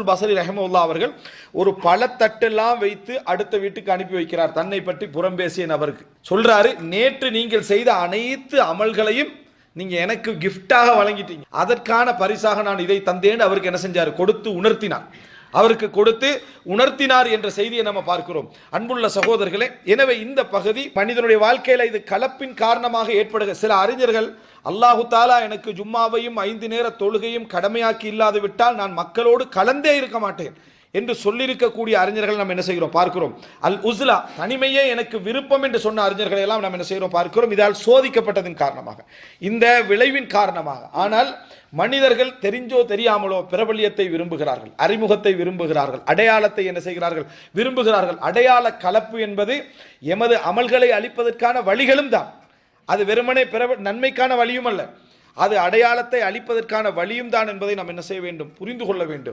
பஸ்ரி ரஹ்மத்துல்லாஹி அவர்கள் ஒரு பழத்தட்டெல்லாம் வைத்து அடுத்த வீட்டுக்கு அனுப்பி வைக்கிறார். தன்னை பற்றி புறம் பேசிய நபருக்கு சொல்றாரு, நேற்று நீங்கள் செய்த அனைத்து அமல்களையும் நீங்க எனக்கு கிஃப்டாக வழங்கிட்டீங்க, அதற்கான பரிசாக நான் இதை தந்தேன். அவருக்கு என்ன செஞ்சார்? கொடுத்து உணர்த்தினார். அவருக்கு கொடுத்து உணர்த்தினார் என்ற செய்தியை நம்ம பார்க்கிறோம். அன்புள்ள சகோதரர்களே, எனவே இந்த பகுதி மனிதனுடைய வாழ்க்கையில இது கலப்பின் காரணமாக ஏற்படுகிற சில அறிஞர்கள், அல்லாஹு தாலா எனக்கு ஜும்மாவையும் 5 நேர தொழுகையும் கடமையாக்கி இல்லாது விட்டால் நான் மக்களோடு கலந்தே இருக்க மாட்டேன் என்று சொல்லியிருக்கக்கூடிய அறிஞர்கள் நாம் என்ன செய்கிறோம்? பார்க்கிறோம். அல் உஸ்லா, தனிமையே எனக்கு விருப்பம் என்று சொன்ன அறிஞர்களை எல்லாம் நாம் என்ன செய்கிறோம்? பார்க்கிறோம். இதால் சோதிக்கப்பட்டதன் காரணமாக, இந்த விளைவின் காரணமாக. ஆனால் மனிதர்கள் தெரிஞ்சோ தெரியாமலோ பிரபல்யத்தை விரும்புகிறார்கள், அறிமுகத்தை விரும்புகிறார்கள், அடையாளத்தை என்ன செய்கிறார்கள்? விரும்புகிறார்கள். அடையாள கலப்பு என்பது எமது அமல்களை அளிப்பதற்கான வழிகளும் தான். அது வெறுமனே நன்மைக்கான வழியும் அல்ல, அது அடையாளத்தை அளிப்பதற்கான வழியும் தான் என்பதை நாம் என்ன செய்ய வேண்டும்? புரிந்து கொள்ள வேண்டும்.